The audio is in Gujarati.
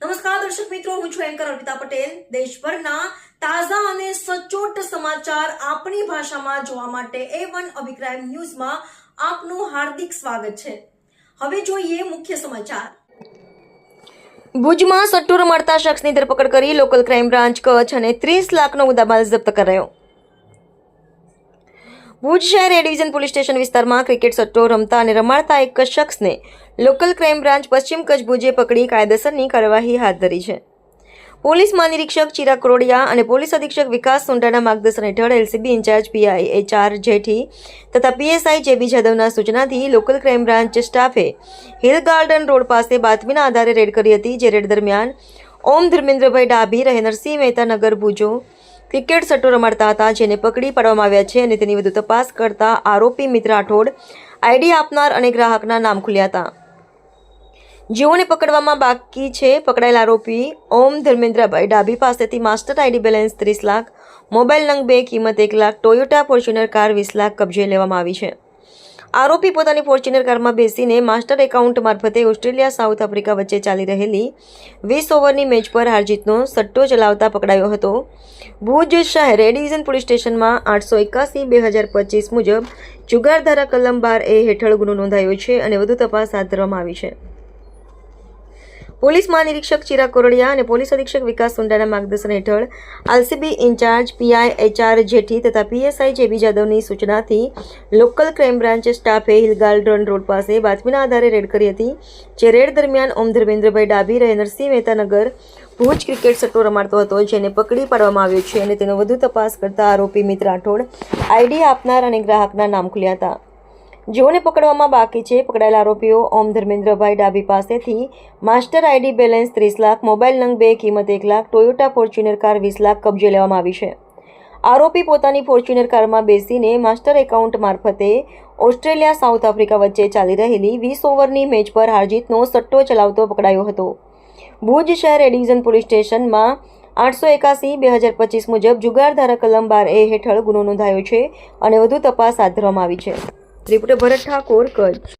નમસ્કાર દર્શક મિત્રો, હું છું એન્કર અર્પિતા પટેલ। દેશભરના તાજા અને સચોટ સમાચાર આપણી ભાષામાં જોવા માટે A1 અભિક્રાઇમ ન્યૂઝમાં આપનું હાર્દિક સ્વાગત છે। હવે જોઈએ મુખ્ય સમાચાર। ભુજમાં સટ્ટુ રમાડતા શખ્સની ધરપકડ કરી લોકલ ક્રાઇમ બ્રાન્ચ કચ્છ અને 30 લાખનો મુદ્દામાલ જપ્ત કરાયો। ભુજ શહેર એ ડિવિઝન પોલીસ સ્ટેશન વિસ્તારમાં ક્રિકેટ સટ્ટો રમતા અને રમાડતા એક શખ્સને લોકલ ક્રાઇમ બ્રાન્ચ પશ્ચિમ કચ્છ ભુજે પકડી કાયદેસરની કાર્યવાહી હાથ ધરી છે। પોલીસ મહાનિરીક્ષક ચિરાગ કરોડિયા અને પોલીસ અધિક્ષક વિકાસ સુંડાના માર્ગદર્શન હેઠળ LCB incharge PI HR Jethi તથા પીએસઆઈ જેબી જાદવના સૂચનાથી લોકલ ક્રાઇમ બ્રાન્ચ સ્ટાફે હિલ ગાર્ડન રોડ પાસે બાતમીના આધારે રેડ કરી હતી। જે રેડ દરમિયાન ઓમ ધર્મેન્દ્રભાઈ ડાભી રહે નરસિંહ મહેતા નગર ભુજો ક્રિકેટ સટ્ટો રમાડતા હતા, જેને પકડી પાડવામાં આવ્યા છે અને તેની વધુ તપાસ કરતા આરોપી મિત્ર રાઠોડ આઈડી આપનાર અને ગ્રાહકના નામ ખુલ્યા હતા, જેઓને પકડવામાં બાકી છે। પકડાયેલ આરોપી ઓમ ધર્મેન્દ્રભાઈ ડાભી પાસેથી master ID balance 30 lakh, mobile નંગ 2 કિંમત 1 lakh, Toyota Fortuner car 20 lakh કબજે લેવામાં આવી છે। આરોપી પોતાની ફોર્ચ્યુનર કારમાં બેસીને માસ્ટર એકાઉન્ટ મારફતે ઓસ્ટ્રેલિયા સાઉથ આફ્રિકા વચ્ચે ચાલી રહેલી 20 ઓવરની મેચ પર હારજીતનો સટ્ટો ચલાવતા પકડાયો હતો। ભુજ શહેર એ ડિવિઝન પોલીસ સ્ટેશનમાં 881/2025 મુજબ જુગાર ધારા કલમ 12A હેઠળ ગુનો નોંધાયો છે અને વધુ તપાસ હાથ ધરવામાં આવી છે। પોલીસ મહાનિરીક્ષક ચિરાગ કરોડિયા અને પોલીસ અધિક્ષક વિકાસ સુંડાના માર્ગદર્શન હેઠળ LCB incharge PI HR Jethi તથા પીએસઆઈ જેબી જાદવની સૂચનાથી લોકલ ક્રાઇમ બ્રાન્ચ સ્ટાફે હિલ ગાર્ડન રોડ પાસે બાતમીના આધારે રેડ કરી હતી। જે રેડ દરમિયાન ઓમ ધર્મેન્દ્રભાઈ ડાભી રહે નરસિંહ મહેતા નગર ભુજ ક્રિકેટ સટ્ટો રમાડતો હતો, જેને પકડી પાડવામાં આવ્યો છે અને તેનો વધુ તપાસ કરતા આરોપી મિત્ર રાઠોડ આઈડી આપનાર અને ગ્રાહકના નામ ખુલ્યા હતા, જેઓને પકડવામાં બાકી છે। પકડાયેલા આરોપીઓ ઓમ ધર્મેન્દ્રભાઈ ડાભી પાસેથી master ID balance 30 lakh, mobile નંગ 2 કિંમત 1 lakh, Toyota Fortuner car 20 lakh કબજે લેવામાં આવી છે। આરોપી પોતાની ફોર્ચ્યુનર કારમાં બેસીને માસ્ટર એકાઉન્ટ મારફતે ઓસ્ટ્રેલિયા સાઉથ આફ્રિકા વચ્ચે ચાલી રહેલી 20 ઓવરની મેચ પર હારજીતનો સટ્ટો ચલાવતો પકડાયો હતો। ભુજ શહેર એ ડિવિઝન પોલીસ સ્ટેશનમાં 881/2025 મુજબ જુગાર ધારા કલમ 12A હેઠળ ગુનો નોંધાયો છે અને વધુ તપાસ હાથ ધરવામાં આવી છે। રિપોર્ટર ભરત ઠાકોર, કચ્છ।